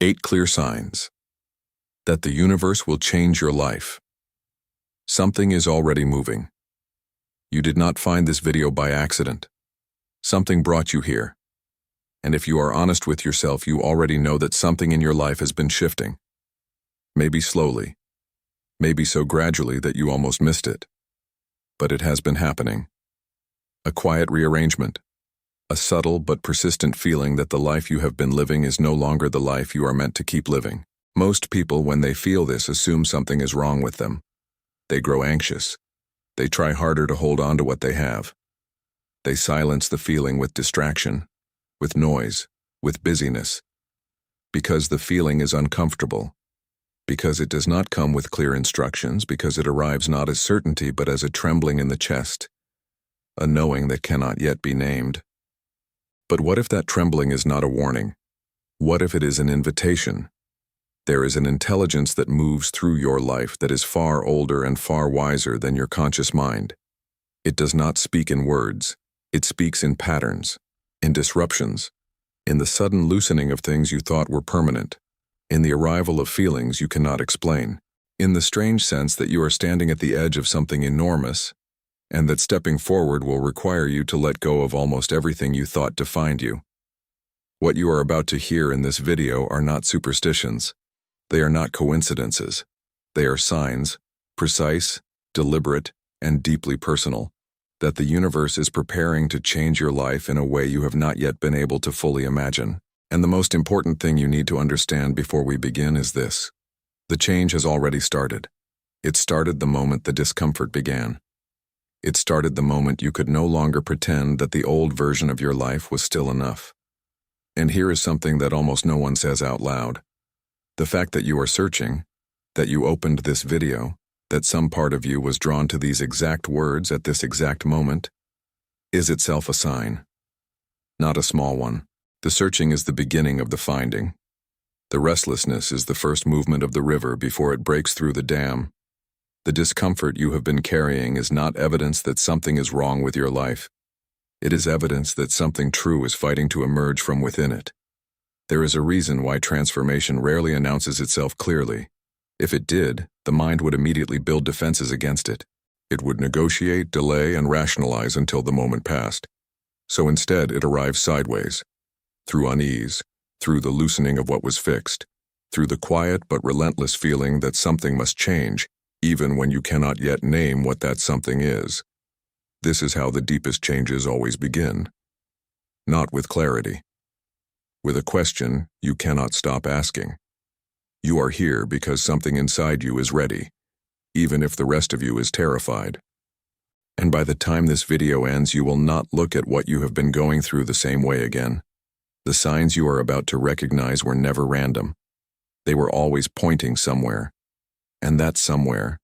8 clear signs that the universe will change your life. Something is already moving. You did not find this video by accident. Something brought you here. And if you are honest with yourself, you already know that something in your life has been shifting. Maybe slowly, maybe so gradually that you almost missed it. But it has been happening. A quiet rearrangement. A subtle but persistent feeling that the life you have been living is no longer the life you are meant to keep living. Most people, when they feel this, assume something is wrong with them. They grow anxious. They try harder to hold on to what they have. They silence the feeling with distraction, with noise, with busyness. Because the feeling is uncomfortable. Because it does not come with clear instructions, because it arrives not as certainty but as a trembling in the chest, a knowing that cannot yet be named. But what if that trembling is not a warning? What if it is an invitation? There is an intelligence that moves through your life that is far older and far wiser than your conscious mind. It does not speak in words. It speaks in patterns, in disruptions, in the sudden loosening of things you thought were permanent, in the arrival of feelings you cannot explain, in the strange sense that you are standing at the edge of something enormous, and that stepping forward will require you to let go of almost everything you thought defined you. What you are about to hear in this video are not superstitions. They are not coincidences. They are signs, precise, deliberate, and deeply personal, that the universe is preparing to change your life in a way you have not yet been able to fully imagine. And the most important thing you need to understand before we begin is this. The change has already started. It started the moment the discomfort began. It started the moment you could no longer pretend that the old version of your life was still enough. And here is something that almost no one says out loud. The fact that you are searching, that you opened this video, that some part of you was drawn to these exact words at this exact moment, is itself a sign. Not a small one. The searching is the beginning of the finding. The restlessness is the first movement of the river before it breaks through the dam. The discomfort you have been carrying is not evidence that something is wrong with your life. It is evidence that something true is fighting to emerge from within it. There is a reason why transformation rarely announces itself clearly. If it did, the mind would immediately build defenses against it. It would negotiate, delay, and rationalize until the moment passed. So instead, it arrives sideways, through unease, through the loosening of what was fixed, through the quiet but relentless feeling that something must change, even when you cannot yet name what that something is. This is how the deepest changes always begin. Not with clarity. With a question you cannot stop asking. You are here because something inside you is ready, even if the rest of you is terrified. And by the time this video ends, you will not look at what you have been going through the same way again. The signs you are about to recognize were never random. They were always pointing somewhere. And that somewhere,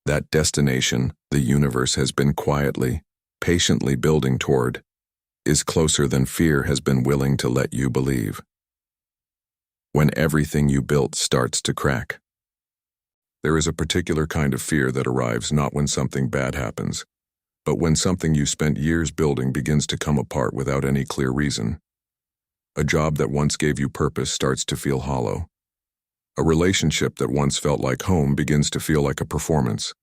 that destination the universe has been quietly, patiently building toward, is closer than fear has been willing to let you believe. When everything you built starts to crack. There is a particular kind of fear that arrives not when something bad happens, but when something you spent years building begins to come apart without any clear reason. A job that once gave you purpose starts to feel hollow. A relationship that once felt like home begins to feel like a performance.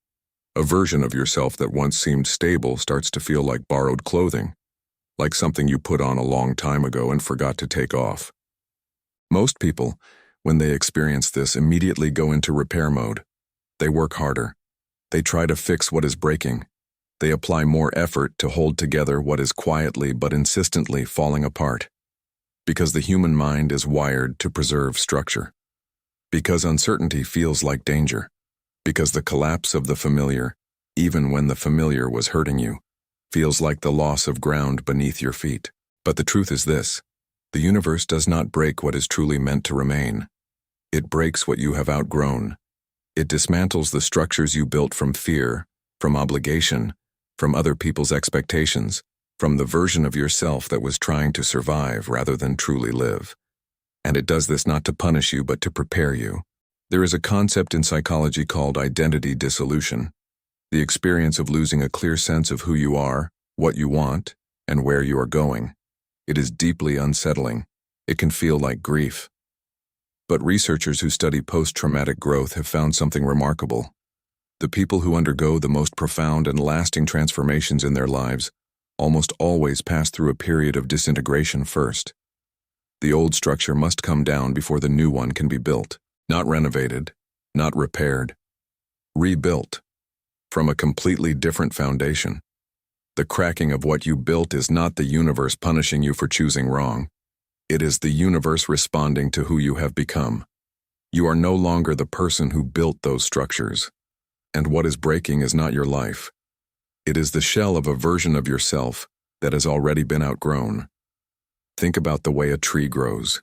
A version of yourself that once seemed stable starts to feel like borrowed clothing, like something you put on a long time ago and forgot to take off. Most people, when they experience this, immediately go into repair mode. They work harder. They try to fix what is breaking. They apply more effort to hold together what is quietly but insistently falling apart. Because the human mind is wired to preserve structure. Because uncertainty feels like danger. Because the collapse of the familiar, even when the familiar was hurting you, feels like the loss of ground beneath your feet. But the truth is this: the universe does not break what is truly meant to remain. It breaks what you have outgrown. It dismantles the structures you built from fear, from obligation, from other people's expectations, from the version of yourself that was trying to survive rather than truly live. And it does this not to punish you but to prepare you. There is a concept in psychology called identity dissolution, the experience of losing a clear sense of who you are, what you want, and where you are going. It is deeply unsettling. It can feel like grief. But researchers who study post-traumatic growth have found something remarkable. The people who undergo the most profound and lasting transformations in their lives almost always pass through a period of disintegration first. The old structure must come down before the new one can be built, not renovated, not repaired, rebuilt, from a completely different foundation. The cracking of what you built is not the universe punishing you for choosing wrong. It is the universe responding to who you have become. You are no longer the person who built those structures. And what is breaking is not your life. It is the shell of a version of yourself that has already been outgrown. Think about the way a tree grows.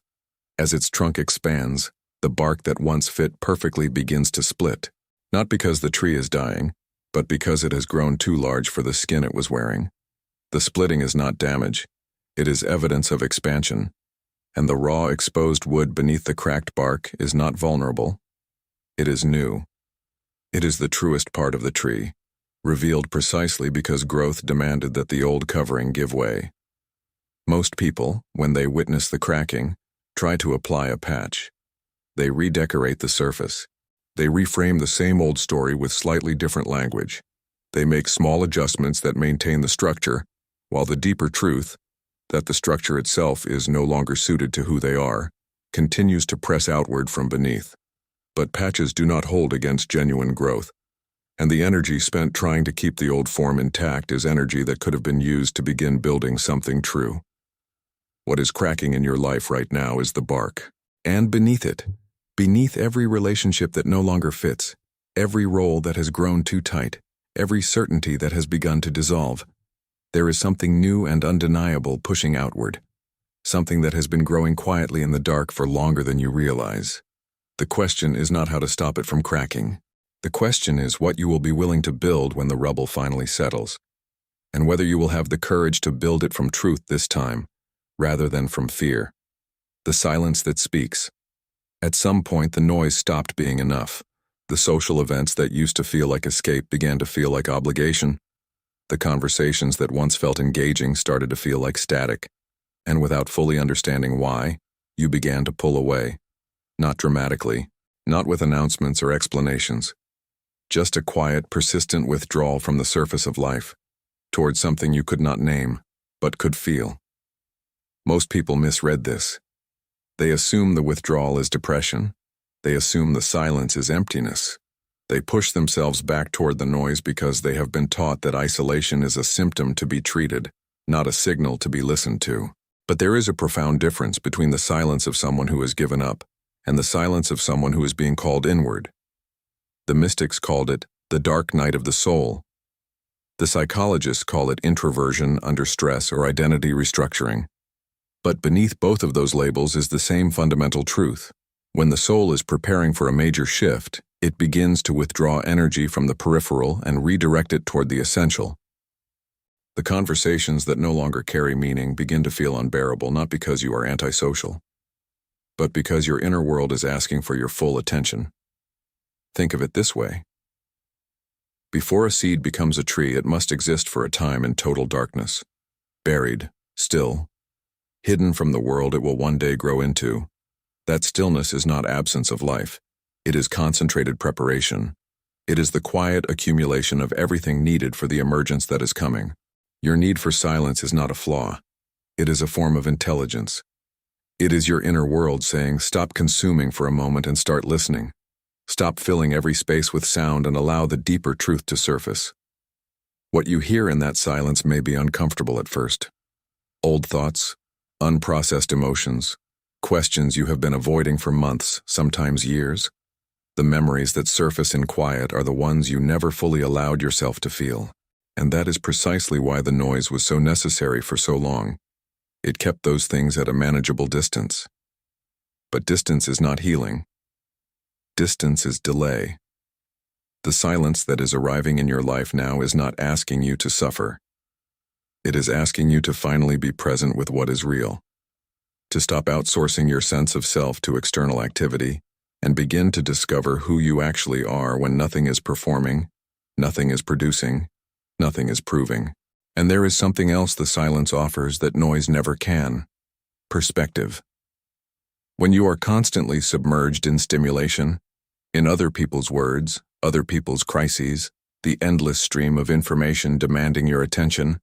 As its trunk expands, the bark that once fit perfectly begins to split, not because the tree is dying, but because it has grown too large for the skin it was wearing. The splitting is not damage. It is evidence of expansion. And the raw, exposed wood beneath the cracked bark is not vulnerable. It is new. It is the truest part of the tree, revealed precisely because growth demanded that the old covering give way. Most people, when they witness the cracking, try to apply a patch. They redecorate the surface. They reframe the same old story with slightly different language. They make small adjustments that maintain the structure, while the deeper truth, that the structure itself is no longer suited to who they are, continues to press outward from beneath. But patches do not hold against genuine growth, and the energy spent trying to keep the old form intact is energy that could have been used to begin building something true. What is cracking in your life right now is the bark, and beneath it, beneath every relationship that no longer fits, every role that has grown too tight, every certainty that has begun to dissolve, there is something new and undeniable pushing outward, something that has been growing quietly in the dark for longer than you realize. The question is not how to stop it from cracking. The question is what you will be willing to build when the rubble finally settles, and whether you will have the courage to build it from truth this time, rather than from fear. The silence that speaks. At some point, the noise stopped being enough. The social events that used to feel like escape began to feel like obligation. The conversations that once felt engaging started to feel like static, and without fully understanding why, you began to pull away. Not dramatically, not with announcements or explanations. Just a quiet, persistent withdrawal from the surface of life, towards something you could not name, but could feel. Most people misread this. They assume the withdrawal is depression. They assume the silence is emptiness. They push themselves back toward the noise because they have been taught that isolation is a symptom to be treated, not a signal to be listened to. But there is a profound difference between the silence of someone who has given up and the silence of someone who is being called inward. The mystics called it the dark night of the soul. The psychologists call it introversion under stress or identity restructuring. But beneath both of those labels is the same fundamental truth. When the soul is preparing for a major shift, it begins to withdraw energy from the peripheral and redirect it toward the essential. The conversations that no longer carry meaning begin to feel unbearable not because you are antisocial, but because your inner world is asking for your full attention. Think of it this way. Before a seed becomes a tree, it must exist for a time in total darkness, buried, still, hidden from the world it will one day grow into. That stillness is not absence of life. It is concentrated preparation. It is the quiet accumulation of everything needed for the emergence that is coming. Your need for silence is not a flaw. It is a form of intelligence. It is your inner world saying, stop consuming for a moment and start listening. Stop filling every space with sound and allow the deeper truth to surface. What you hear in that silence may be uncomfortable at first. Old thoughts, unprocessed emotions, questions you have been avoiding for months, sometimes years. The memories that surface in quiet are the ones you never fully allowed yourself to feel. And that is precisely why the noise was so necessary for so long. It kept those things at a manageable distance. But distance is not healing. Distance is delay. The silence that is arriving in your life now is not asking you to suffer. It is asking you to finally be present with what is real. To stop outsourcing your sense of self to external activity, and begin to discover who you actually are when nothing is performing, nothing is producing, nothing is proving. And there is something else the silence offers that noise never can: perspective. When you are constantly submerged in stimulation, in other people's words, other people's crises, the endless stream of information demanding your attention,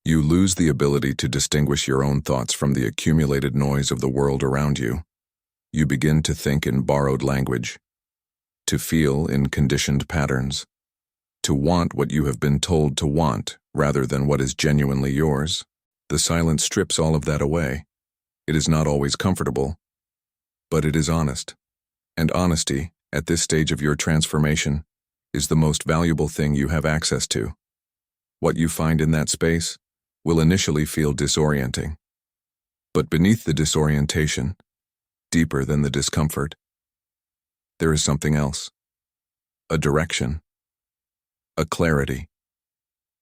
you lose the ability to distinguish your own thoughts from the accumulated noise of the world around you. You begin to think in borrowed language, to feel in conditioned patterns, to want what you have been told to want rather than what is genuinely yours. The silence strips all of that away. It is not always comfortable, but it is honest. And honesty, at this stage of your transformation, is the most valuable thing you have access to. What you find in that space will initially feel disorienting. But beneath the disorientation, deeper than the discomfort, there is something else. A direction. A clarity.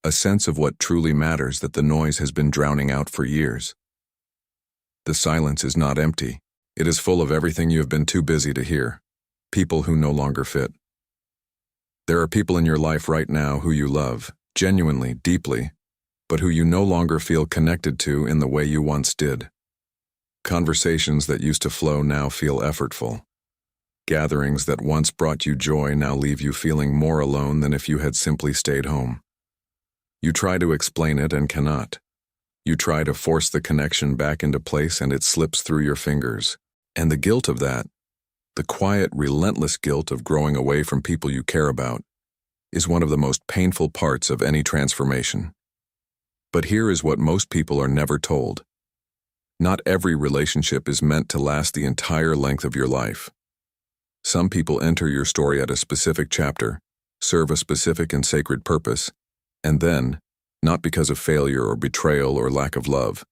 A sense of what truly matters that the noise has been drowning out for years. The silence is not empty. It is full of everything you have been too busy to hear. People who no longer fit. There are people in your life right now who you love, genuinely, deeply, but who you no longer feel connected to in the way you once did. Conversations that used to flow now feel effortful. Gatherings that once brought you joy now leave you feeling more alone than if you had simply stayed home. You try to explain it and cannot. You try to force the connection back into place and it slips through your fingers. And the guilt of that, the quiet, relentless guilt of growing away from people you care about, is one of the most painful parts of any transformation. But here is what most people are never told. Not every relationship is meant to last the entire length of your life. Some people enter your story at a specific chapter, serve a specific and sacred purpose, and then, not because of failure or betrayal or lack of love,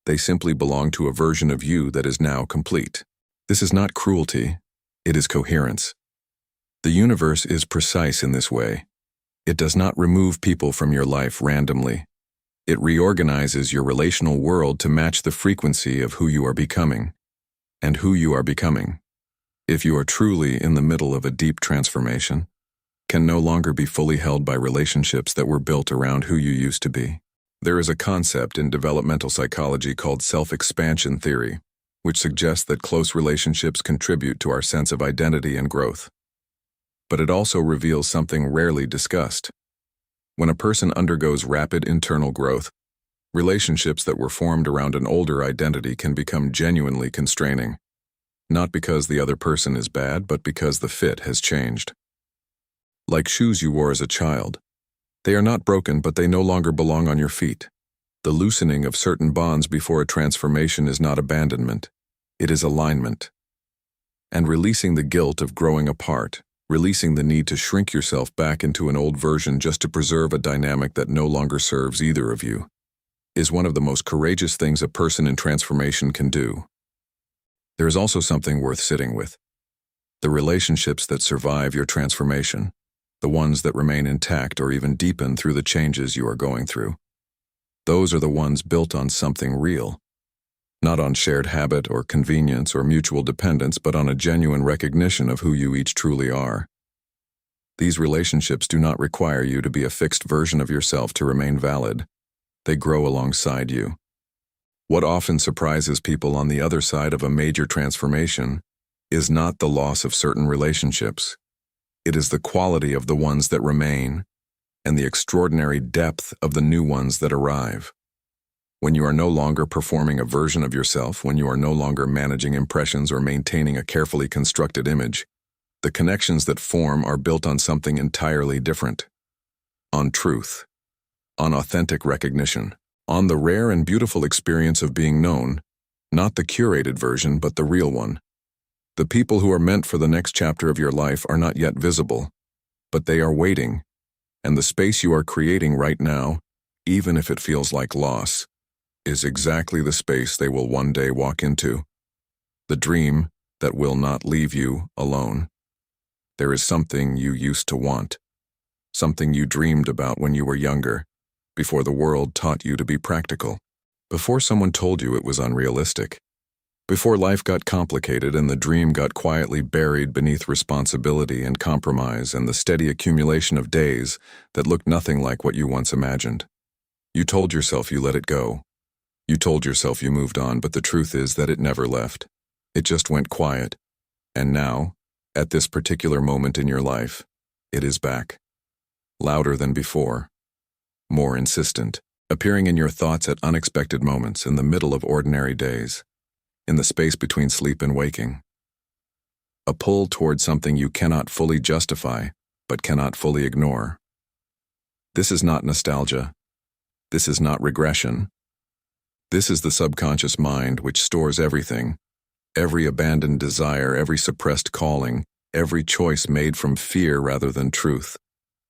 they simply belong to a version of you that is now complete. This is not cruelty, it is coherence. The universe is precise in this way. It does not remove people from your life randomly. It reorganizes your relational world to match the frequency of who you are becoming, and who you are becoming, if you are truly in the middle of a deep transformation, can no longer be fully held by relationships that were built around who you used to be. There is a concept in developmental psychology called self-expansion theory, which suggests that close relationships contribute to our sense of identity and growth. But it also reveals something rarely discussed. When a person undergoes rapid internal growth, relationships that were formed around an older identity can become genuinely constraining, not because the other person is bad, but because the fit has changed. Like shoes you wore as a child. They are not broken, but they no longer belong on your feet. The loosening of certain bonds before a transformation is not abandonment, it is alignment. And releasing the guilt of growing apart, releasing the need to shrink yourself back into an old version just to preserve a dynamic that no longer serves either of you, is one of the most courageous things a person in transformation can do. There is also something worth sitting with. The relationships that survive your transformation, the ones that remain intact or even deepen through the changes you are going through. Those are the ones built on something real, not on shared habit or convenience or mutual dependence, but on a genuine recognition of who you each truly are. These relationships do not require you to be a fixed version of yourself to remain valid. They grow alongside you. What often surprises people on the other side of a major transformation is not the loss of certain relationships. It is the quality of the ones that remain and the extraordinary depth of the new ones that arrive. When you are no longer performing a version of yourself, when you are no longer managing impressions or maintaining a carefully constructed image, the connections that form are built on something entirely different. On truth, on authentic recognition, on the rare and beautiful experience of being known, not the curated version, but the real one. The people who are meant for the next chapter of your life are not yet visible, but they are waiting, and the space you are creating right now, even if it feels like loss, is exactly the space they will one day walk into. The dream that will not leave you alone. There is something you used to want, something you dreamed about when you were younger, before the world taught you to be practical, before someone told you it was unrealistic, before life got complicated and the dream got quietly buried beneath responsibility and compromise and the steady accumulation of days that looked nothing like what you once imagined. You told yourself you let it go. You told yourself you moved on, but the truth is that it never left. It just went quiet. And now, at this particular moment in your life, it is back. Louder than before. More insistent. Appearing in your thoughts at unexpected moments in the middle of ordinary days. In the space between sleep and waking. A pull toward something you cannot fully justify, but cannot fully ignore. This is not nostalgia. This is not regression. This is the subconscious mind which stores everything. Every abandoned desire, every suppressed calling, every choice made from fear rather than truth,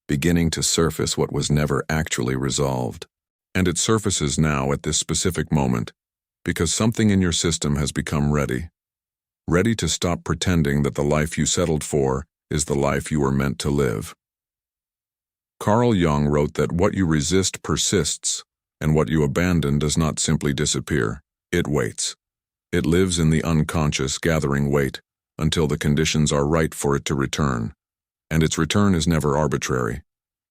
beginning to surface what was never actually resolved. And it surfaces now at this specific moment, because something in your system has become ready. Ready to stop pretending that the life you settled for is the life you were meant to live. Carl Jung wrote that what you resist persists, and what you abandon does not simply disappear. It waits. It lives in the unconscious, gathering weight, until the conditions are right for it to return. And its return is never arbitrary.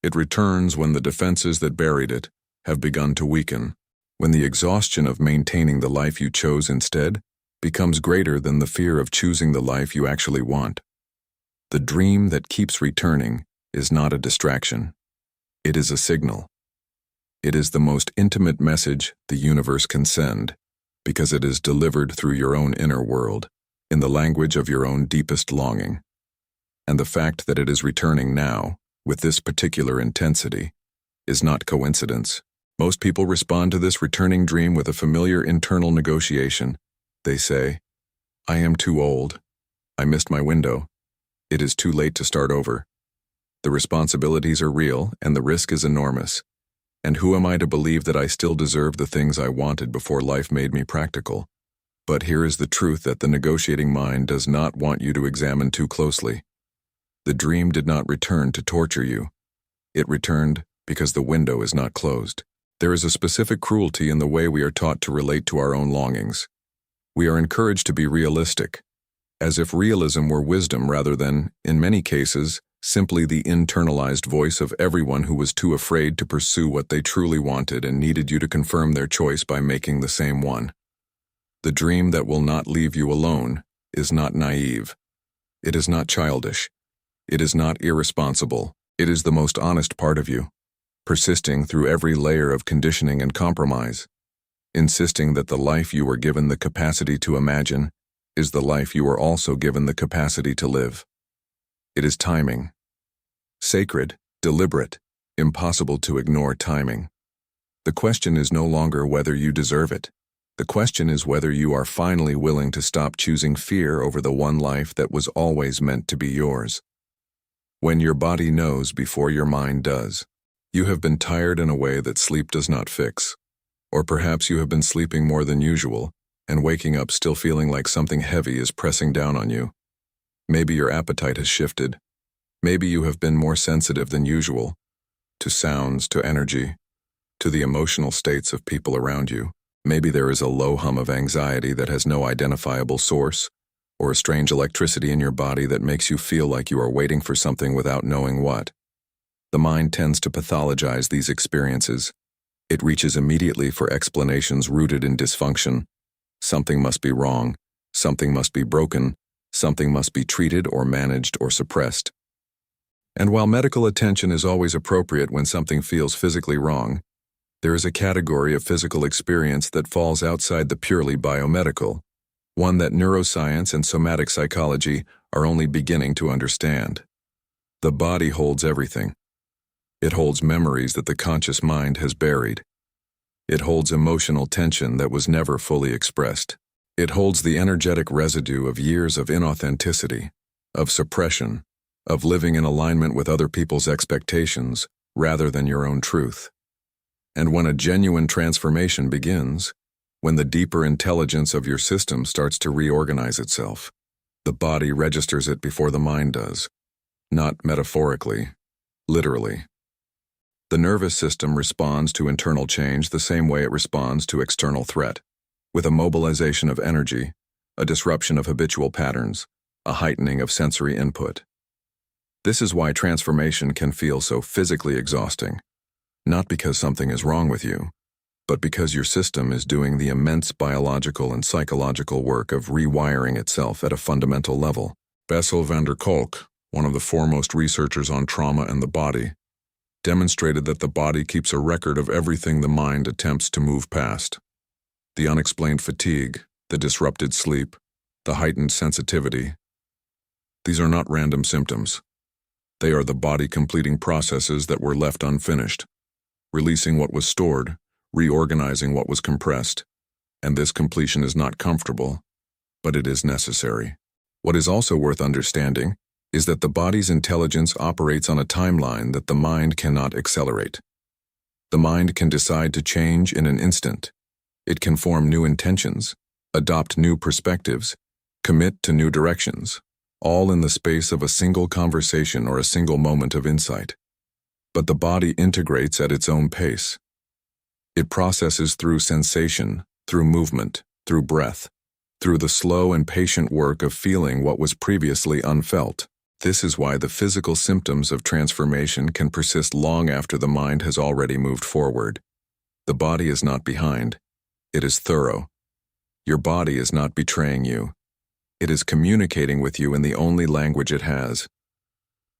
It returns when the defenses that buried it have begun to weaken, when the exhaustion of maintaining the life you chose instead becomes greater than the fear of choosing the life you actually want. The dream that keeps returning is not a distraction. It is a signal. It is the most intimate message the universe can send, because it is delivered through your own inner world, in the language of your own deepest longing. And the fact that it is returning now, with this particular intensity, is not coincidence. Most people respond to this returning dream with a familiar internal negotiation. They say, "I am too old. I missed my window. It is too late to start over. The responsibilities are real and the risk is enormous. And who am I to believe that I still deserve the things I wanted before life made me practical?" But here is the truth that the negotiating mind does not want you to examine too closely. The dream did not return to torture you. It returned because the window is not closed. There is a specific cruelty in the way we are taught to relate to our own longings. We are encouraged to be realistic, as if realism were wisdom rather than, in many cases, simply the internalized voice of everyone who was too afraid to pursue what they truly wanted and needed you to confirm their choice by making the same one. The dream that will not leave you alone is not naive. It is not childish. It is not irresponsible. It is the most honest part of you, persisting through every layer of conditioning and compromise, insisting that the life you were given the capacity to imagine is the life you were also given the capacity to live. It is timing. Sacred, deliberate, impossible to ignore timing. The question is no longer whether you deserve it. The question is whether you are finally willing to stop choosing fear over the one life that was always meant to be yours. When your body knows before your mind does, you have been tired in a way that sleep does not fix. Or perhaps you have been sleeping more than usual and waking up still feeling like something heavy is pressing down on you. Maybe your appetite has shifted. Maybe you have been more sensitive than usual to sounds, to energy, to the emotional states of people around you. Maybe there is a low hum of anxiety that has no identifiable source, or a strange electricity in your body that makes you feel like you are waiting for something without knowing what. The mind tends to pathologize these experiences. It reaches immediately for explanations rooted in dysfunction. Something must be wrong, something must be broken, something must be treated or managed or suppressed. And while medical attention is always appropriate when something feels physically wrong, there is a category of physical experience that falls outside the purely biomedical, one that neuroscience and somatic psychology are only beginning to understand. The body holds everything. It holds memories that the conscious mind has buried. It holds emotional tension that was never fully expressed. It holds the energetic residue of years of inauthenticity, of suppression, of living in alignment with other people's expectations rather than your own truth. And when a genuine transformation begins, when the deeper intelligence of your system starts to reorganize itself, the body registers it before the mind does, not metaphorically, literally. The nervous system responds to internal change the same way it responds to external threat, with a mobilization of energy, a disruption of habitual patterns, a heightening of sensory input. This is why transformation can feel so physically exhausting, not because something is wrong with you, but because your system is doing the immense biological and psychological work of rewiring itself at a fundamental level. Bessel van der Kolk, one of the foremost researchers on trauma and the body, demonstrated that the body keeps a record of everything the mind attempts to move past. The unexplained fatigue, the disrupted sleep, the heightened sensitivity. These are not random symptoms. They are the body completing processes that were left unfinished, releasing what was stored, reorganizing what was compressed. And this completion is not comfortable, but it is necessary. What is also worth understanding is that the body's intelligence operates on a timeline that the mind cannot accelerate. The mind can decide to change in an instant. It can form new intentions, adopt new perspectives, commit to new directions, all in the space of a single conversation or a single moment of insight. But the body integrates at its own pace. It processes through sensation, through movement, through breath, through the slow and patient work of feeling what was previously unfelt. This is why the physical symptoms of transformation can persist long after the mind has already moved forward. The body is not behind. It is thorough. Your body is not betraying you. It is communicating with you in the only language it has.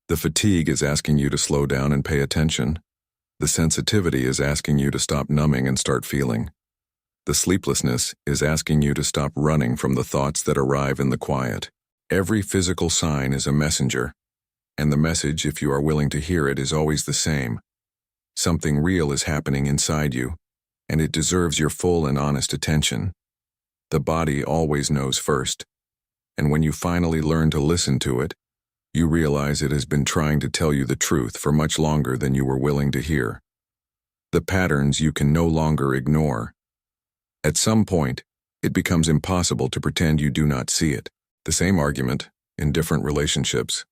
The fatigue is asking you to slow down and pay attention. The sensitivity is asking you to stop numbing and start feeling. The sleeplessness is asking you to stop running from the thoughts that arrive in the quiet. Every physical sign is a messenger, and the message, if you are willing to hear it, is always the same. Something real is happening inside you, and it deserves your full and honest attention. The body always knows first, and when you finally learn to listen to it, you realize it has been trying to tell you the truth for much longer than you were willing to hear. The patterns you can no longer ignore. At some point, it becomes impossible to pretend you do not see it. The same argument, in different relationships.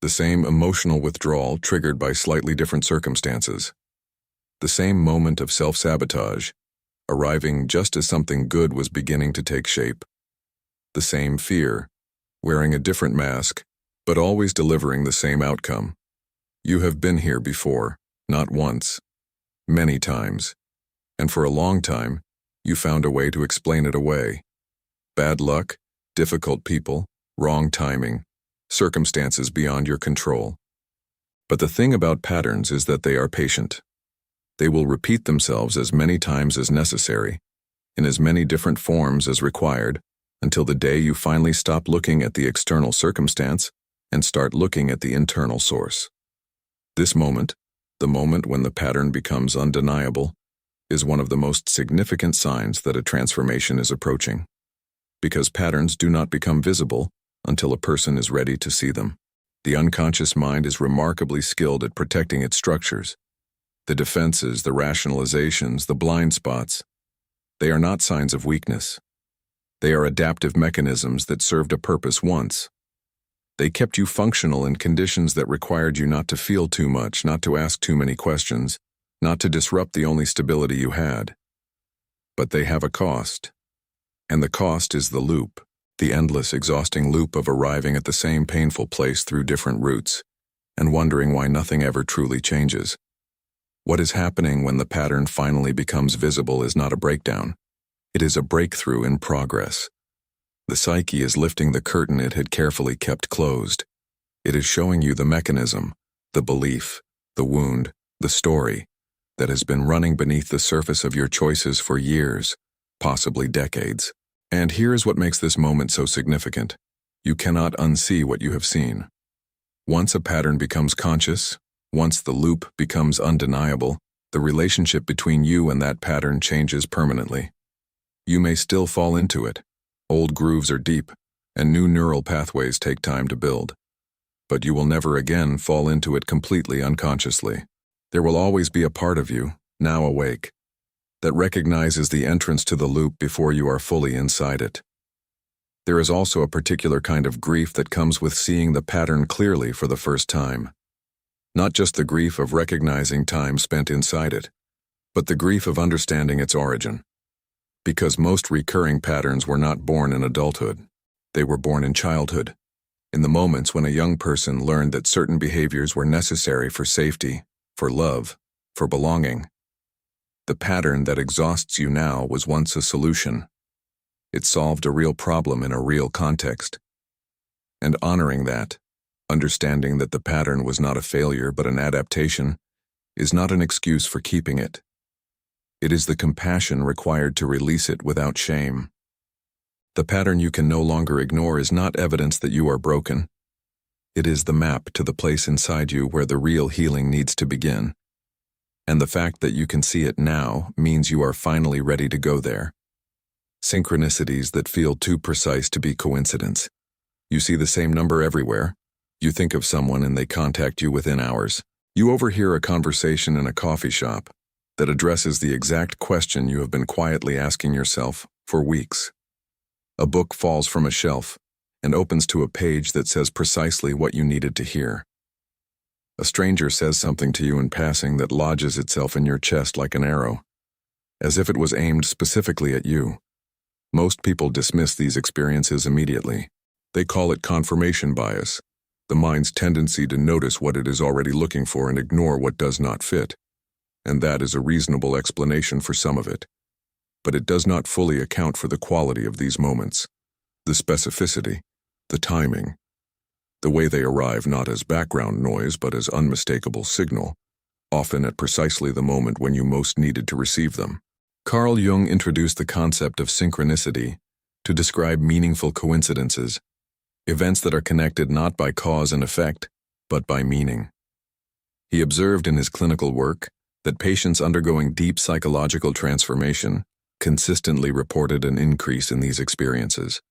The same emotional withdrawal triggered by slightly different circumstances. The same moment of self-sabotage, arriving just as something good was beginning to take shape. The same fear, wearing a different mask, but always delivering the same outcome. You have been here before, not once, many times, and for a long time, you found a way to explain it away. Bad luck, difficult people, wrong timing, circumstances beyond your control. But the thing about patterns is that they are patient. They will repeat themselves as many times as necessary, in as many different forms as required, until the day you finally stop looking at the external circumstance and start looking at the internal source. This moment, the moment when the pattern becomes undeniable, is one of the most significant signs that a transformation is approaching. Because patterns do not become visible until a person is ready to see them. The unconscious mind is remarkably skilled at protecting its structures. The defenses, the rationalizations, the blind spots. They are not signs of weakness. They are adaptive mechanisms that served a purpose once. They kept you functional in conditions that required you not to feel too much, not to ask too many questions, not to disrupt the only stability you had. But they have a cost. And the cost is the loop, the endless, exhausting loop of arriving at the same painful place through different routes, and wondering why nothing ever truly changes. What is happening when the pattern finally becomes visible is not a breakdown. It is a breakthrough in progress. The psyche is lifting the curtain it had carefully kept closed. It is showing you the mechanism, the belief, the wound, the story that has been running beneath the surface of your choices for years, possibly decades. And here is what makes this moment so significant. You cannot unsee what you have seen. Once a pattern becomes conscious, once the loop becomes undeniable, the relationship between you and that pattern changes permanently. You may still fall into it. Old grooves are deep, and new neural pathways take time to build. But you will never again fall into it completely unconsciously. There will always be a part of you, now awake, that recognizes the entrance to the loop before you are fully inside it. There is also a particular kind of grief that comes with seeing the pattern clearly for the first time. Not just the grief of recognizing time spent inside it, but the grief of understanding its origin. Because most recurring patterns were not born in adulthood. They were born in childhood, in the moments when a young person learned that certain behaviors were necessary for safety, for love, for belonging. The pattern that exhausts you now was once a solution. It solved a real problem in a real context. And honoring that, understanding that the pattern was not a failure but an adaptation, is not an excuse for keeping it. It is the compassion required to release it without shame. The pattern you can no longer ignore is not evidence that you are broken. It is the map to the place inside you where the real healing needs to begin. And the fact that you can see it now means you are finally ready to go there. Synchronicities that feel too precise to be coincidence. You see the same number everywhere. You think of someone and they contact you within hours. You overhear a conversation in a coffee shop that addresses the exact question you have been quietly asking yourself for weeks. A book falls from a shelf and opens to a page that says precisely what you needed to hear. A stranger says something to you in passing that lodges itself in your chest like an arrow, as if it was aimed specifically at you. Most people dismiss these experiences immediately. They call it confirmation bias, the mind's tendency to notice what it is already looking for and ignore what does not fit. And that is a reasonable explanation for some of it. But it does not fully account for the quality of these moments, the specificity, the timing, the way they arrive not as background noise but as unmistakable signal, often at precisely the moment when you most needed to receive them. Carl Jung introduced the concept of synchronicity to describe meaningful coincidences, events that are connected not by cause and effect, but by meaning. He observed in his clinical work that patients undergoing deep psychological transformation consistently reported an increase in these experiences,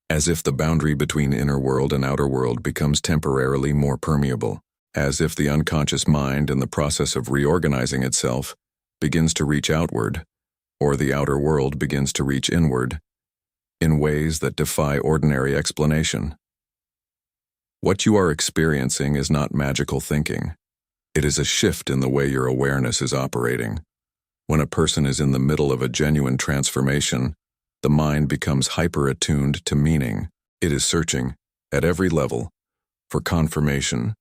as if the boundary between inner world and outer world becomes temporarily more permeable, as if the unconscious mind in the process of reorganizing itself begins to reach outward, or the outer world begins to reach inward, in ways that defy ordinary explanation. What you are experiencing is not magical thinking. It is a shift in the way your awareness is operating. When a person is in the middle of a genuine transformation, the mind becomes hyper-attuned to meaning. It is searching, at every level, for confirmation,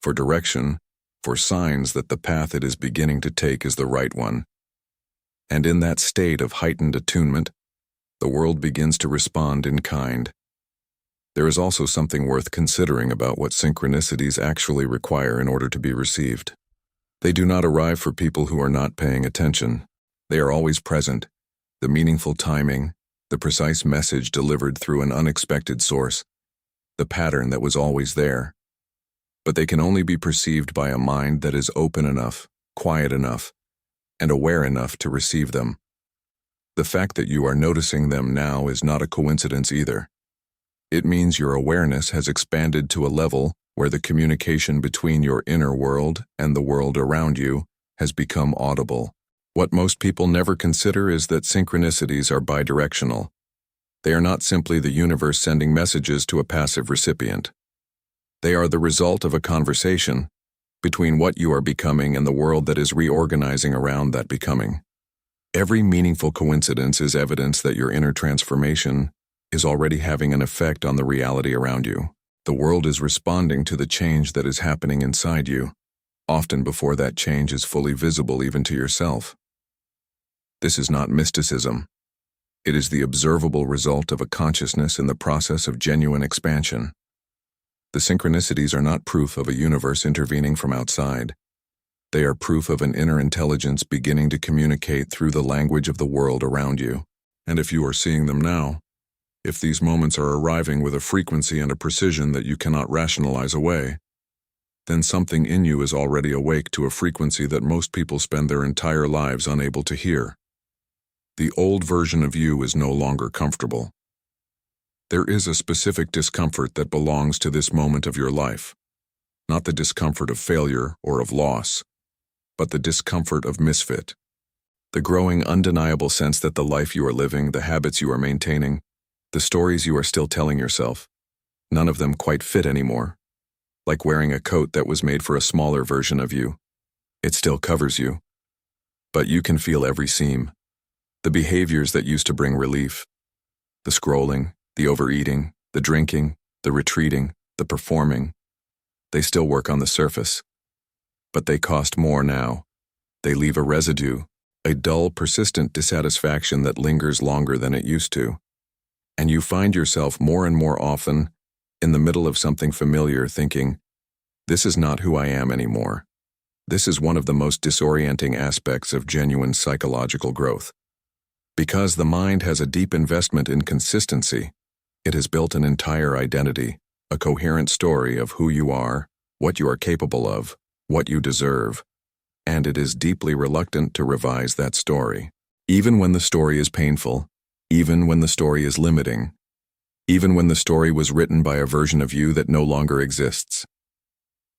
for direction, for signs that the path it is beginning to take is the right one. And in that state of heightened attunement, the world begins to respond in kind. There is also something worth considering about what synchronicities actually require in order to be received. They do not arrive for people who are not paying attention. They are always present, the meaningful timing, the precise message delivered through an unexpected source, the pattern that was always there. But they can only be perceived by a mind that is open enough, quiet enough, and aware enough to receive them. The fact that you are noticing them now is not a coincidence either. It means your awareness has expanded to a level where the communication between your inner world and the world around you has become audible. What most people never consider is that synchronicities are bidirectional. They are not simply the universe sending messages to a passive recipient. They are the result of a conversation between what you are becoming and the world that is reorganizing around that becoming. Every meaningful coincidence is evidence that your inner transformation is already having an effect on the reality around you. The world is responding to the change that is happening inside you, often before that change is fully visible even to yourself. This is not mysticism. It is the observable result of a consciousness in the process of genuine expansion. The synchronicities are not proof of a universe intervening from outside. They are proof of an inner intelligence beginning to communicate through the language of the world around you. And if you are seeing them now, if these moments are arriving with a frequency and a precision that you cannot rationalize away, then something in you is already awake to a frequency that most people spend their entire lives unable to hear. The old version of you is no longer comfortable. There is a specific discomfort that belongs to this moment of your life, not the discomfort of failure or of loss, but the discomfort of misfit. The growing undeniable sense that the life you are living, the habits you are maintaining, the stories you are still telling yourself, none of them quite fit anymore. Like wearing a coat that was made for a smaller version of you. It still covers you, but you can feel every seam. The behaviors that used to bring relief, the scrolling, the overeating, the drinking, the retreating, the performing, they still work on the surface. But they cost more now. They leave a residue, a dull, persistent dissatisfaction that lingers longer than it used to. And you find yourself more and more often in the middle of something familiar thinking, this is not who I am anymore. This is one of the most disorienting aspects of genuine psychological growth. Because the mind has a deep investment in consistency, it has built an entire identity, a coherent story of who you are, what you are capable of, what you deserve, and it is deeply reluctant to revise that story. Even when the story is painful, even when the story is limiting, even when the story was written by a version of you that no longer exists.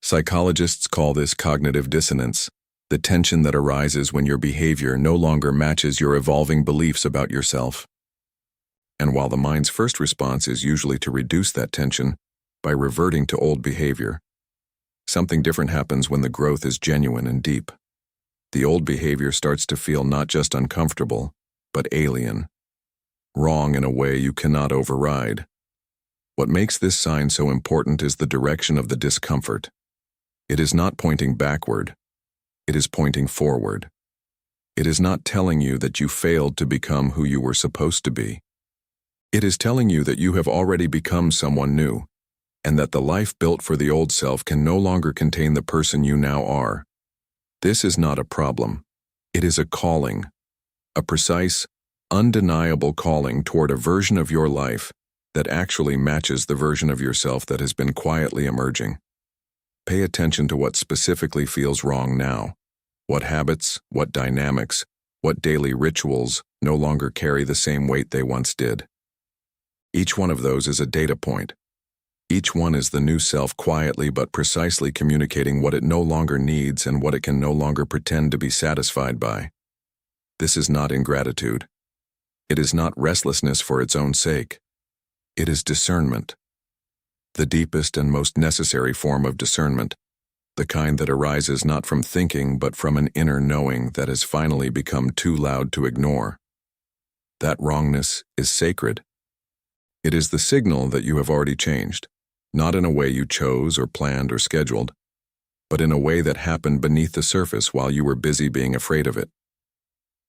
Psychologists call this cognitive dissonance, the tension that arises when your behavior no longer matches your evolving beliefs about yourself. And while the mind's first response is usually to reduce that tension by reverting to old behavior, something different happens when the growth is genuine and deep. The old behavior starts to feel not just uncomfortable, but alien, wrong in a way you cannot override. What makes this sign so important is the direction of the discomfort. It is not pointing backward. It is pointing forward. It is not telling you that you failed to become who you were supposed to be. It is telling you that you have already become someone new, and that the life built for the old self can no longer contain the person you now are. This is not a problem. It is a calling, a precise, undeniable calling toward a version of your life that actually matches the version of yourself that has been quietly emerging. Pay attention to what specifically feels wrong now. What habits, what dynamics, what daily rituals no longer carry the same weight they once did. Each one of those is a data point. Each one is the new self quietly but precisely communicating what it no longer needs and what it can no longer pretend to be satisfied by. This is not ingratitude. It is not restlessness for its own sake. It is discernment. The deepest and most necessary form of discernment, the kind that arises not from thinking but from an inner knowing that has finally become too loud to ignore. That wrongness is sacred. It is the signal that you have already changed, not in a way you chose or planned or scheduled, but in a way that happened beneath the surface while you were busy being afraid of it.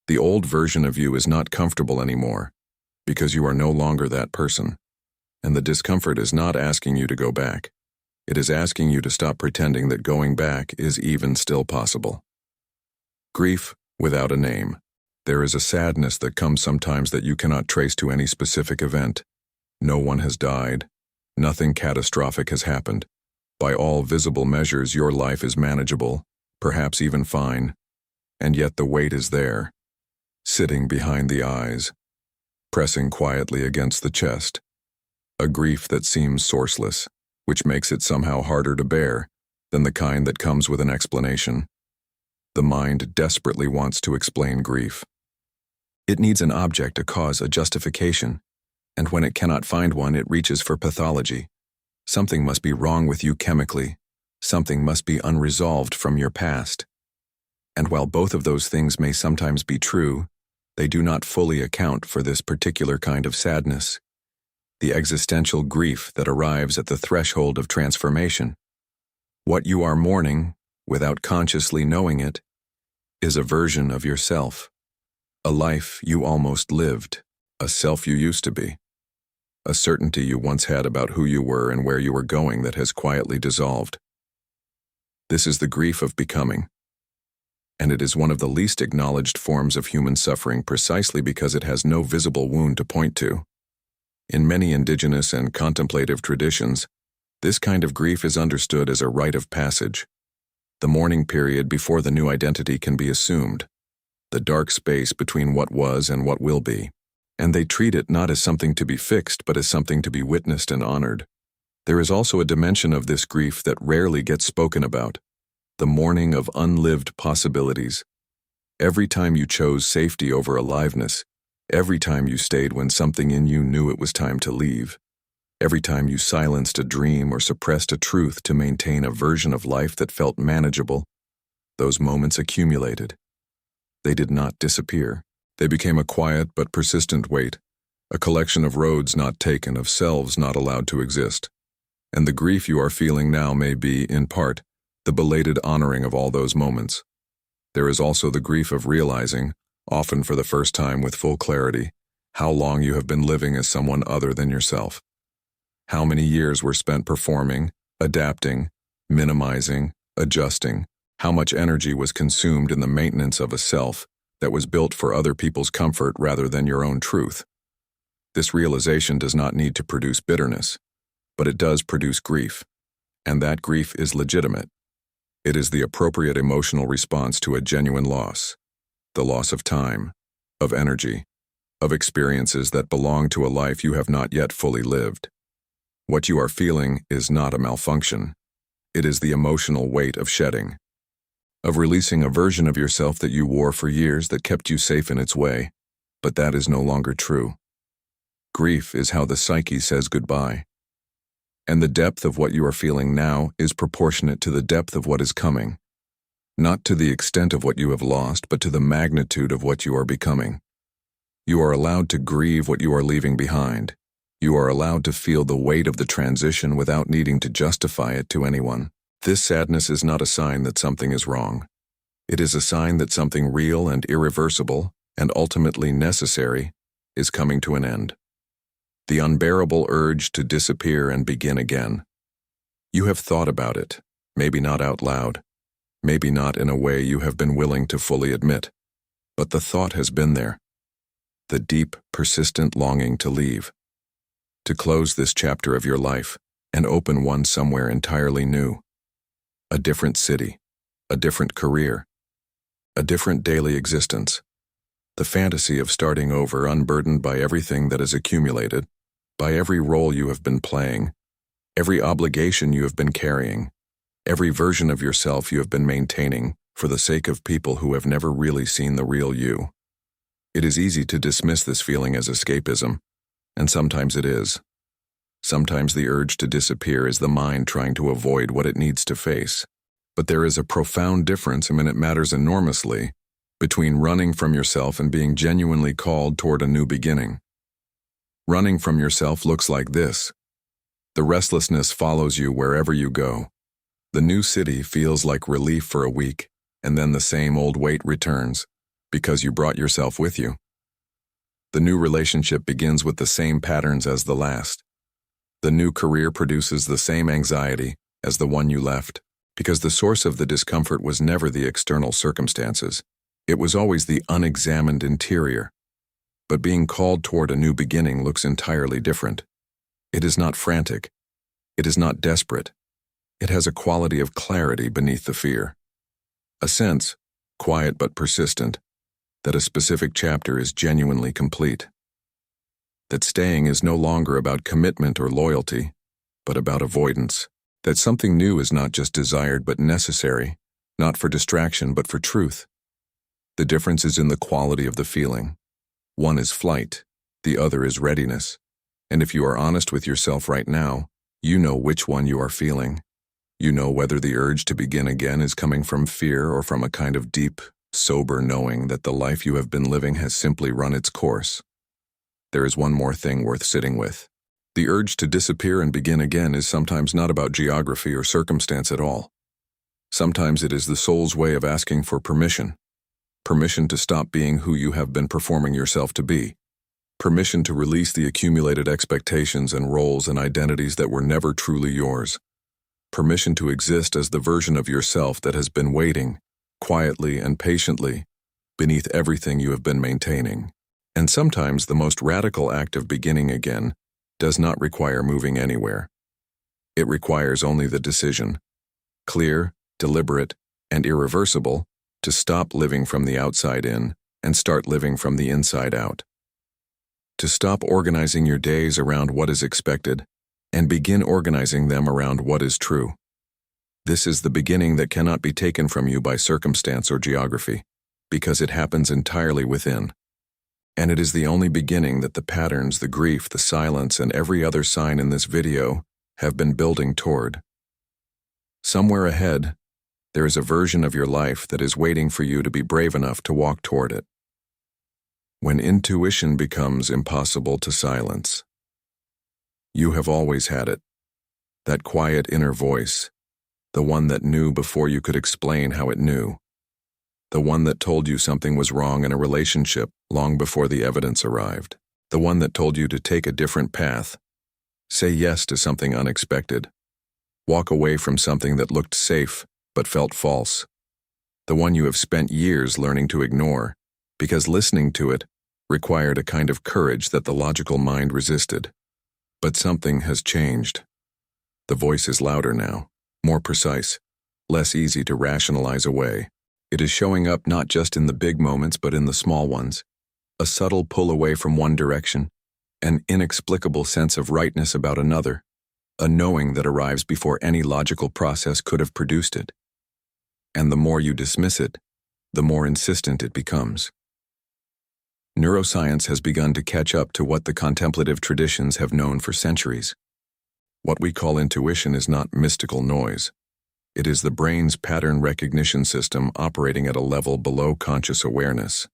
The old version of you is not comfortable anymore, because you are no longer that person, and the discomfort is not asking you to go back. It is asking you to stop pretending that going back is even still possible. Grief without a name. There is a sadness that comes sometimes that you cannot trace to any specific event. No one has died. Nothing catastrophic has happened. By all visible measures, your life is manageable, perhaps even fine. And yet the weight is there, sitting behind the eyes, pressing quietly against the chest. A grief that seems sourceless, which makes it somehow harder to bear than the kind that comes with an explanation. The mind desperately wants to explain grief. It needs an object, a cause, a justification. And when it cannot find one, it reaches for pathology. Something must be wrong with you chemically. Something must be unresolved from your past. And while both of those things may sometimes be true, they do not fully account for this particular kind of sadness, the existential grief that arrives at the threshold of transformation. What you are mourning, without consciously knowing it, is a version of yourself, a life you almost lived, a self you used to be. A certainty you once had about who you were and where you were going that has quietly dissolved. This is the grief of becoming, and it is one of the least acknowledged forms of human suffering precisely because it has no visible wound to point to. In many indigenous and contemplative traditions, this kind of grief is understood as a rite of passage, the mourning period before the new identity can be assumed, the dark space between what was and what will be. And they treat it not as something to be fixed, but as something to be witnessed and honored. There is also a dimension of this grief that rarely gets spoken about, the mourning of unlived possibilities. Every time you chose safety over aliveness, every time you stayed when something in you knew it was time to leave, every time you silenced a dream or suppressed a truth to maintain a version of life that felt manageable, those moments accumulated. They did not disappear. They became a quiet but persistent weight, a collection of roads not taken, of selves not allowed to exist. And the grief you are feeling now may be, in part, the belated honoring of all those moments. There is also the grief of realizing, often for the first time with full clarity, how long you have been living as someone other than yourself. How many years were spent performing, adapting, minimizing, adjusting, how much energy was consumed in the maintenance of a self that was built for other people's comfort rather than your own truth. This realization does not need to produce bitterness, but it does produce grief, and that grief is legitimate. It is the appropriate emotional response to a genuine loss, the loss of time, of energy, of experiences that belong to a life you have not yet fully lived. What you are feeling is not a malfunction. It is the emotional weight of shedding, of releasing a version of yourself that you wore for years that kept you safe in its way, but that is no longer true. Grief is how the psyche says goodbye. And the depth of what you are feeling now is proportionate to the depth of what is coming, not to the extent of what you have lost, but to the magnitude of what you are becoming. You are allowed to grieve what you are leaving behind. You are allowed to feel the weight of the transition without needing to justify it to anyone. This sadness is not a sign that something is wrong. It is a sign that something real and irreversible, and ultimately necessary, is coming to an end. The unbearable urge to disappear and begin again. You have thought about it, maybe not out loud, maybe not in a way you have been willing to fully admit, but the thought has been there. The deep, persistent longing to leave, to close this chapter of your life and open one somewhere entirely new. A different city, a different career, a different daily existence. The fantasy of starting over unburdened by everything that is accumulated, by every role you have been playing, every obligation you have been carrying, every version of yourself you have been maintaining for the sake of people who have never really seen the real you. It is easy to dismiss this feeling as escapism, and sometimes it is. Sometimes the urge to disappear is the mind trying to avoid what it needs to face. But there is a profound difference, and it matters enormously, between running from yourself and being genuinely called toward a new beginning. Running from yourself looks like this. The restlessness follows you wherever you go. The new city feels like relief for a week, and then the same old weight returns, because you brought yourself with you. The new relationship begins with the same patterns as the last. The new career produces the same anxiety as the one you left, because the source of the discomfort was never the external circumstances. It was always the unexamined interior. But being called toward a new beginning looks entirely different. It is not frantic. It is not desperate. It has a quality of clarity beneath the fear. A sense, quiet but persistent, that a specific chapter is genuinely complete. That staying is no longer about commitment or loyalty, but about avoidance. That something new is not just desired but necessary, not for distraction but for truth. The difference is in the quality of the feeling. One is flight, the other is readiness. And if you are honest with yourself right now, you know which one you are feeling. You know whether the urge to begin again is coming from fear or from a kind of deep, sober knowing that the life you have been living has simply run its course. There is one more thing worth sitting with. The urge to disappear and begin again is sometimes not about geography or circumstance at all. Sometimes it is the soul's way of asking for permission. Permission to stop being who you have been performing yourself to be. Permission to release the accumulated expectations and roles and identities that were never truly yours. Permission to exist as the version of yourself that has been waiting, quietly and patiently, beneath everything you have been maintaining. And sometimes the most radical act of beginning again does not require moving anywhere. It requires only the decision, clear, deliberate, and irreversible, to stop living from the outside in and start living from the inside out. To stop organizing your days around what is expected and begin organizing them around what is true. This is the beginning that cannot be taken from you by circumstance or geography, because it happens entirely within. And it is the only beginning that the patterns, the grief, the silence, and every other sign in this video have been building toward. Somewhere ahead, there is a version of your life that is waiting for you to be brave enough to walk toward it. When intuition becomes impossible to silence. You have always had it. That quiet inner voice, the one that knew before you could explain how it knew. The one that told you something was wrong in a relationship long before the evidence arrived. The one that told you to take a different path, say yes to something unexpected, walk away from something that looked safe but felt false. The one you have spent years learning to ignore, because listening to it required a kind of courage that the logical mind resisted. But something has changed. The voice is louder now, more precise, less easy to rationalize away. It is showing up not just in the big moments but in the small ones. A subtle pull away from one direction, an inexplicable sense of rightness about another, a knowing that arrives before any logical process could have produced it. And the more you dismiss it, the more insistent it becomes. Neuroscience has begun to catch up to what the contemplative traditions have known for centuries. What we call intuition is not mystical noise. It is the brain's pattern recognition system operating at a level below conscious awareness.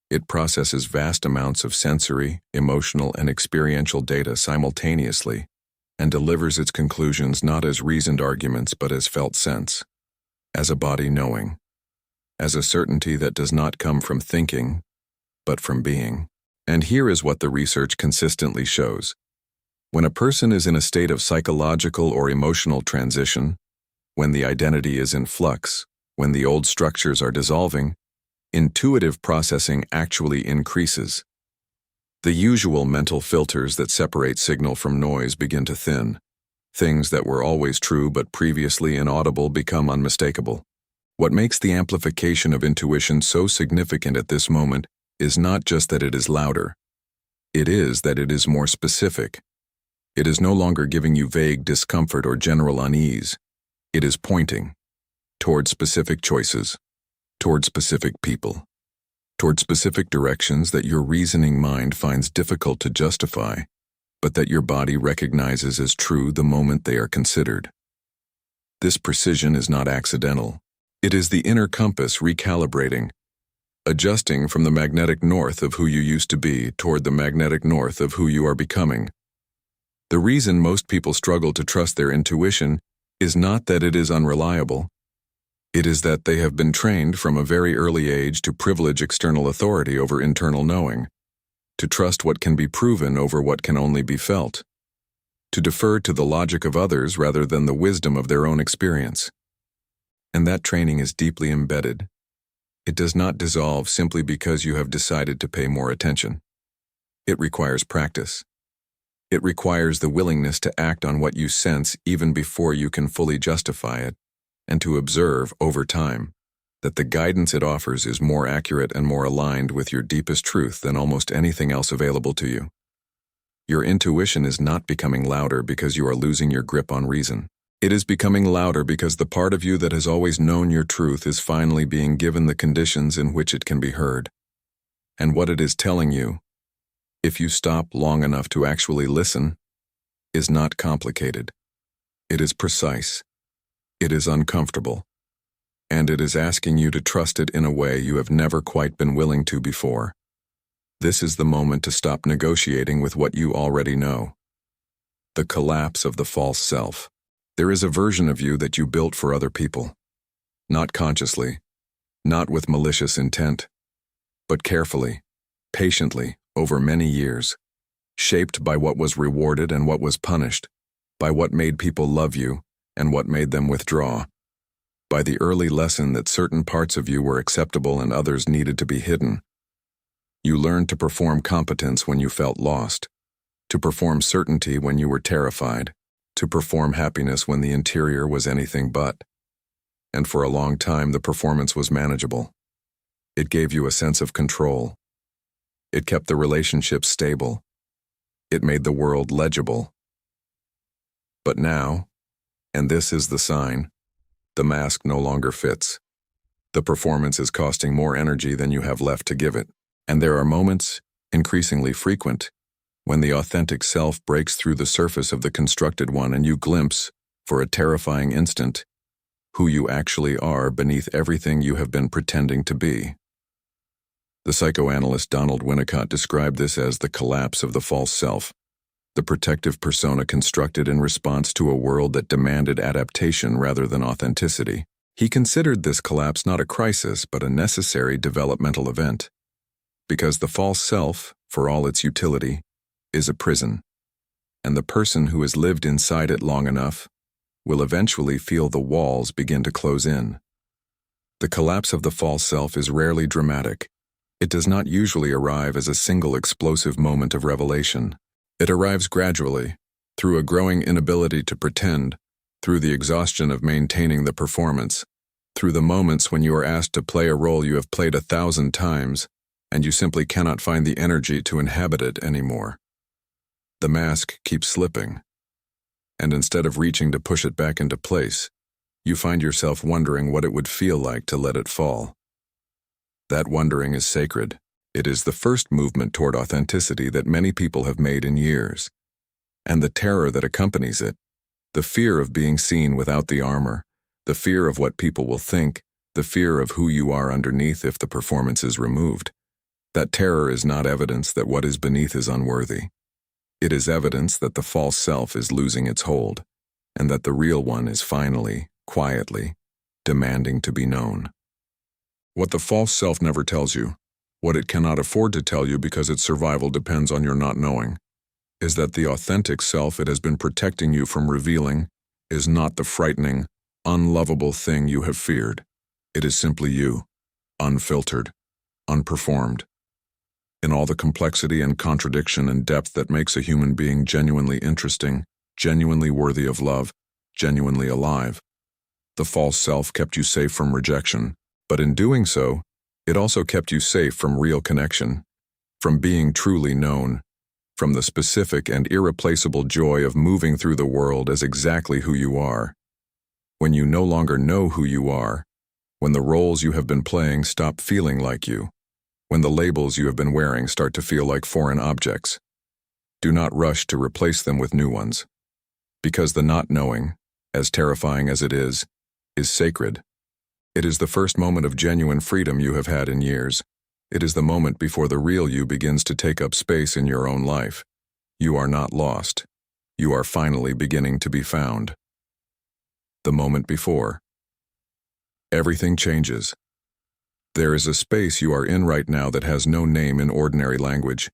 It processes vast amounts of sensory, emotional, and experiential data simultaneously and delivers its conclusions not as reasoned arguments but as felt sense, as a body knowing, as a certainty that does not come from thinking, but from being. And here is what the research consistently shows. When a person is in a state of psychological or emotional transition, when the identity is in flux, when the old structures are dissolving, intuitive processing actually increases. The usual mental filters that separate signal from noise begin to thin. Things that were always true but previously inaudible become unmistakable. What makes the amplification of intuition so significant at this moment is not just that it is louder. It is that it is more specific. It is no longer giving you vague discomfort or general unease. It is pointing toward specific choices, toward specific people, toward specific directions that your reasoning mind finds difficult to justify, but that your body recognizes as true the moment they are considered. This precision is not accidental. It is the inner compass recalibrating, adjusting from the magnetic north of who you used to be toward the magnetic north of who you are becoming. The reason most people struggle to trust their intuition is not that it is unreliable. It is that they have been trained from a very early age to privilege external authority over internal knowing, to trust what can be proven over what can only be felt, to defer to the logic of others rather than the wisdom of their own experience. And that training is deeply embedded. It does not dissolve simply because you have decided to pay more attention. It requires practice. It requires the willingness to act on what you sense even before you can fully justify it, and to observe, over time, that the guidance it offers is more accurate and more aligned with your deepest truth than almost anything else available to you. Your intuition is not becoming louder because you are losing your grip on reason. It is becoming louder because the part of you that has always known your truth is finally being given the conditions in which it can be heard. And what it is telling you, if you stop long enough to actually listen, is not complicated. It is precise. It is uncomfortable. And it is asking you to trust it in a way you have never quite been willing to before. This is the moment to stop negotiating with what you already know. The collapse of the false self. There is a version of you that you built for other people. Not consciously, not with malicious intent, but carefully, patiently, over many years, shaped by what was rewarded and what was punished, by what made people love you and what made them withdraw, by the early lesson that certain parts of you were acceptable and others needed to be hidden. You learned to perform competence when you felt lost, to perform certainty when you were terrified, to perform happiness when the interior was anything but. And for a long time, the performance was manageable. It gave you a sense of control. It kept the relationship stable. It made the world legible. But now, and this is the sign, the mask no longer fits. The performance is costing more energy than you have left to give it. And there are moments, increasingly frequent, when the authentic self breaks through the surface of the constructed one and you glimpse, for a terrifying instant, who you actually are beneath everything you have been pretending to be. The psychoanalyst Donald Winnicott described this as the collapse of the false self, the protective persona constructed in response to a world that demanded adaptation rather than authenticity. He considered this collapse not a crisis but a necessary developmental event, because the false self, for all its utility, is a prison, and the person who has lived inside it long enough will eventually feel the walls begin to close in. The collapse of the false self is rarely dramatic. It does not usually arrive as a single explosive moment of revelation. It arrives gradually, through a growing inability to pretend, through the exhaustion of maintaining the performance, through the moments when you are asked to play a role you have played 1,000 times, and you simply cannot find the energy to inhabit it anymore. The mask keeps slipping, and instead of reaching to push it back into place, you find yourself wondering what it would feel like to let it fall. That wondering is sacred. It is the first movement toward authenticity that many people have made in years. And the terror that accompanies it, the fear of being seen without the armor, the fear of what people will think, the fear of who you are underneath if the performance is removed. That terror is not evidence that what is beneath is unworthy. It is evidence that the false self is losing its hold, and that the real one is finally, quietly, demanding to be known. What the false self never tells you, what it cannot afford to tell you because its survival depends on your not knowing, is that the authentic self it has been protecting you from revealing is not the frightening, unlovable thing you have feared. It is simply you, unfiltered, unperformed. In all the complexity and contradiction and depth that makes a human being genuinely interesting, genuinely worthy of love, genuinely alive, the false self kept you safe from rejection, but in doing so, it also kept you safe from real connection, from being truly known, from the specific and irreplaceable joy of moving through the world as exactly who you are. When you no longer know who you are, when the roles you have been playing stop feeling like you, when the labels you have been wearing start to feel like foreign objects, do not rush to replace them with new ones. Because the not knowing, as terrifying as it is sacred. It is the first moment of genuine freedom you have had in years. It is the moment before the real you begins to take up space in your own life. You are not lost. You are finally beginning to be found. The moment before. Everything changes. There is a space you are in right now that has no name in ordinary language,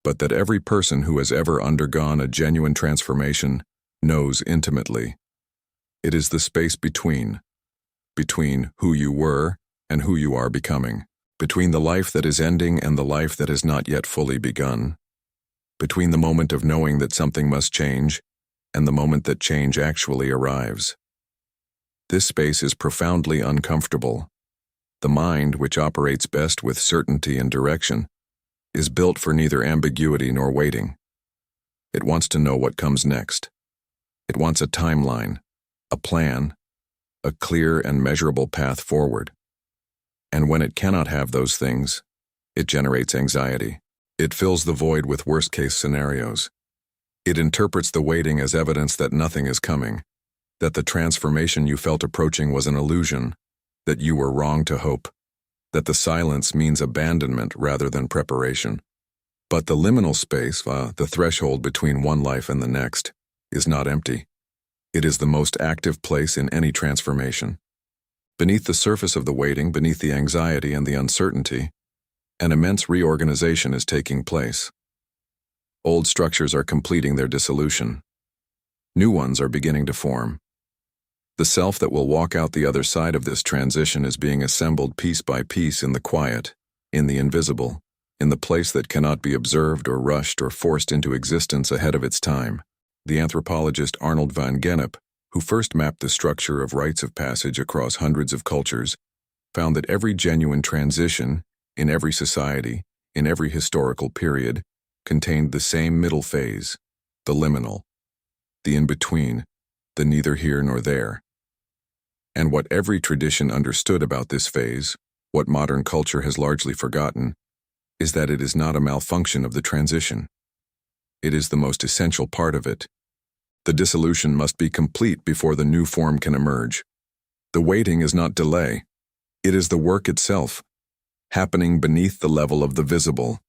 but that every person who has ever undergone a genuine transformation knows intimately. It is the space between who you were and who you are becoming, between the life that is ending and the life that has not yet fully begun, between the moment of knowing that something must change and the moment that change actually arrives. This space is profoundly uncomfortable. The mind, which operates best with certainty and direction, is built for neither ambiguity nor waiting. It wants to know what comes next. It wants a timeline, a plan, a clear and measurable path forward. And when it cannot have those things, it generates anxiety. It fills the void with worst-case scenarios. It interprets the waiting as evidence that nothing is coming, that the transformation you felt approaching was an illusion, that you were wrong to hope, that the silence means abandonment rather than preparation. But the liminal space, the threshold between one life and the next, is not empty. It is the most active place in any transformation. Beneath the surface of the waiting, beneath the anxiety and the uncertainty, an immense reorganization is taking place. Old structures are completing their dissolution. New ones are beginning to form. The self that will walk out the other side of this transition is being assembled piece by piece in the quiet, in the invisible, in the place that cannot be observed or rushed or forced into existence ahead of its time. The anthropologist Arnold van Gennep, who first mapped the structure of rites of passage across hundreds of cultures, found that every genuine transition, in every society, in every historical period, contained the same middle phase, the liminal, the in-between, the neither here nor there. And what every tradition understood about this phase, what modern culture has largely forgotten, is that it is not a malfunction of the transition. It is the most essential part of it. The dissolution must be complete before the new form can emerge. The waiting is not delay. It is the work itself, happening beneath the level of the visible.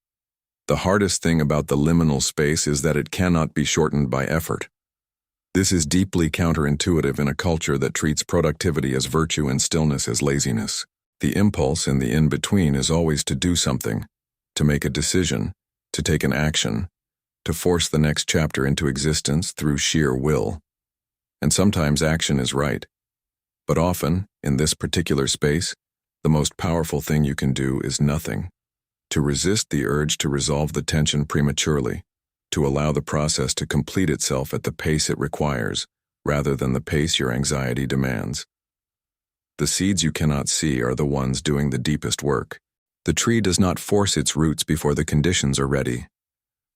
The hardest thing about the liminal space is that it cannot be shortened by effort. This is deeply counterintuitive in a culture that treats productivity as virtue and stillness as laziness. The impulse in the in-between is always to do something, to make a decision, to take an action, to force the next chapter into existence through sheer will. And sometimes action is right. But often, in this particular space, the most powerful thing you can do is nothing. To resist the urge to resolve the tension prematurely, to allow the process to complete itself at the pace it requires, rather than the pace your anxiety demands. The seeds you cannot see are the ones doing the deepest work. The tree does not force its roots before the conditions are ready.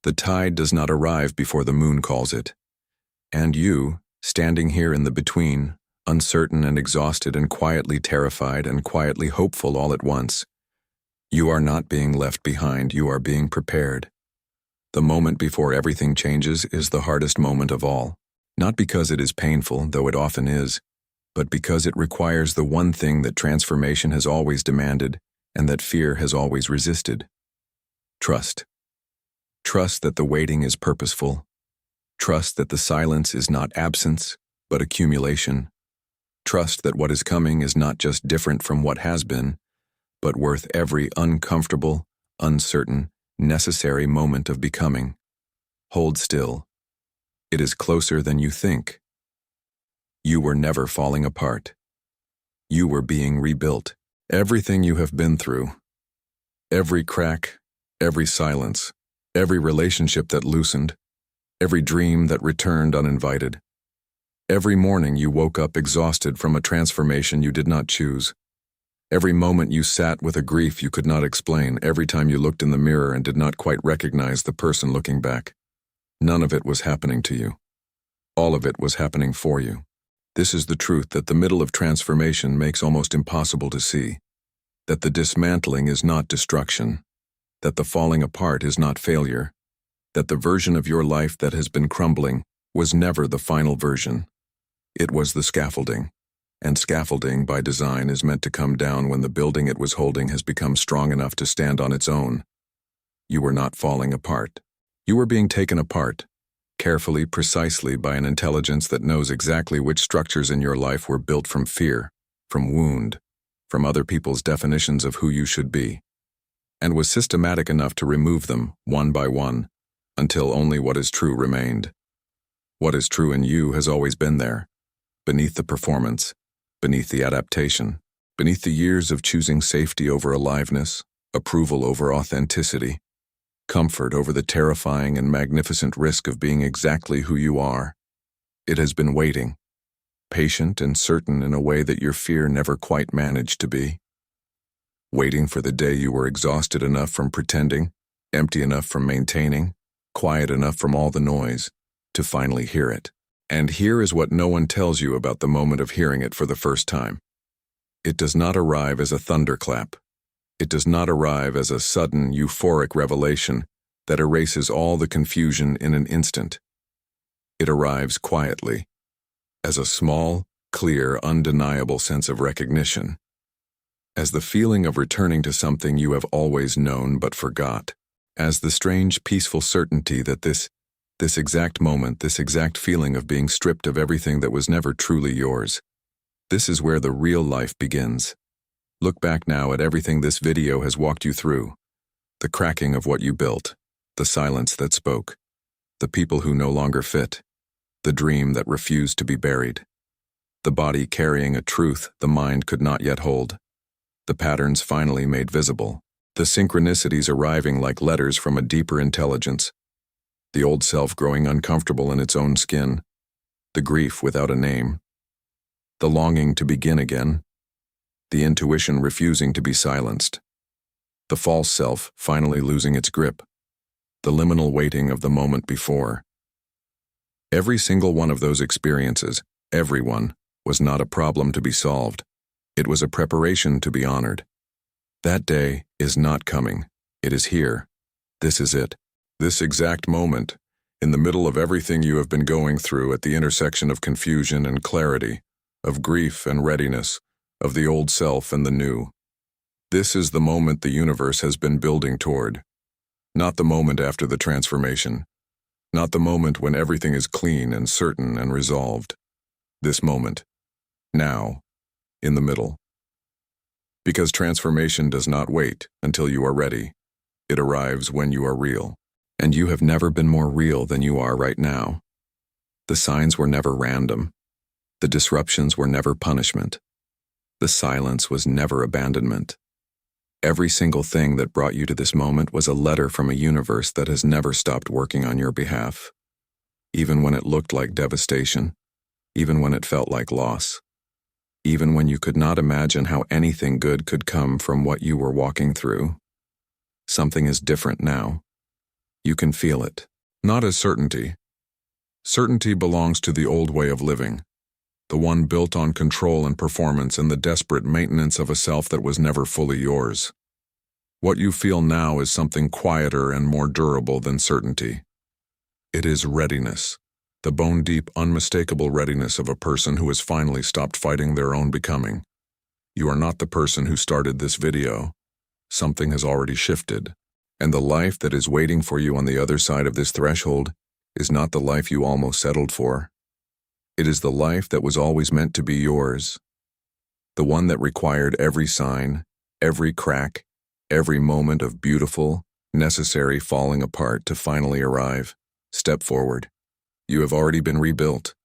The tide does not arrive before the moon calls it. And you, standing here in the between, uncertain and exhausted and quietly terrified and quietly hopeful all at once, you are not being left behind, you are being prepared. The moment before everything changes is the hardest moment of all, not because it is painful, though it often is, but because it requires the one thing that transformation has always demanded and that fear has always resisted. Trust. Trust that the waiting is purposeful. Trust that the silence is not absence, but accumulation. Trust that what is coming is not just different from what has been, but worth every uncomfortable, uncertain, necessary moment of becoming. Hold still. It is closer than you think. You were never falling apart. You were being rebuilt. Everything you have been through, every crack, every silence, every relationship that loosened, every dream that returned uninvited, every morning you woke up exhausted from a transformation you did not choose, every moment you sat with a grief you could not explain, every time you looked in the mirror and did not quite recognize the person looking back. None of it was happening to you. All of it was happening for you. This is the truth that the middle of transformation makes almost impossible to see. That the dismantling is not destruction. That the falling apart is not failure. That the version of your life that has been crumbling was never the final version. It was the scaffolding. And scaffolding, by design, is meant to come down when the building it was holding has become strong enough to stand on its own. You were not falling apart. You were being taken apart, carefully, precisely, by an intelligence that knows exactly which structures in your life were built from fear, from wound, from other people's definitions of who you should be, and was systematic enough to remove them, one by one, until only what is true remained. What is true in you has always been there, beneath the performance, beneath the adaptation, beneath the years of choosing safety over aliveness, approval over authenticity, comfort over the terrifying and magnificent risk of being exactly who you are. It has been waiting, patient and certain in a way that your fear never quite managed to be. Waiting for the day you were exhausted enough from pretending, empty enough from maintaining, quiet enough from all the noise, to finally hear it. And here is what no one tells you about the moment of hearing it for the first time. It does not arrive as a thunderclap. It does not arrive as a sudden, euphoric revelation that erases all the confusion in an instant. It arrives quietly, as a small, clear, undeniable sense of recognition, as the feeling of returning to something you have always known but forgot, as the strange, peaceful certainty that this exact moment, this exact feeling of being stripped of everything that was never truly yours. This is where the real life begins. Look back now at everything this video has walked you through. The cracking of what you built, the silence that spoke, the people who no longer fit, the dream that refused to be buried, the body carrying a truth the mind could not yet hold, the patterns finally made visible, the synchronicities arriving like letters from a deeper intelligence, the old self growing uncomfortable in its own skin, the grief without a name, the longing to begin again, the intuition refusing to be silenced, the false self finally losing its grip, the liminal waiting of the moment before. Every single one of those experiences, everyone, was not a problem to be solved. It was a preparation to be honored. That day is not coming. It is here. This is it. This exact moment, in the middle of everything you have been going through, at the intersection of confusion and clarity, of grief and readiness, of the old self and the new. This is the moment the universe has been building toward. Not the moment after the transformation. Not the moment when everything is clean and certain and resolved. This moment. Now. In the middle. Because transformation does not wait until you are ready. It arrives when you are real. And you have never been more real than you are right now. The signs were never random. The disruptions were never punishment. The silence was never abandonment. Every single thing that brought you to this moment was a letter from a universe that has never stopped working on your behalf. Even when it looked like devastation. Even when it felt like loss. Even when you could not imagine how anything good could come from what you were walking through. Something is different now. You can feel it. Not as certainty. Certainty belongs to the old way of living. The one built on control and performance and the desperate maintenance of a self that was never fully yours. What you feel now is something quieter and more durable than certainty. It is readiness, the bone-deep, unmistakable readiness of a person who has finally stopped fighting their own becoming. You are not the person who started this video. Something has already shifted, and the life that is waiting for you on the other side of this threshold is not the life you almost settled for. It is the life that was always meant to be yours. The one that required every sign, every crack, every moment of beautiful, necessary falling apart to finally arrive. Step forward. You have already been rebuilt.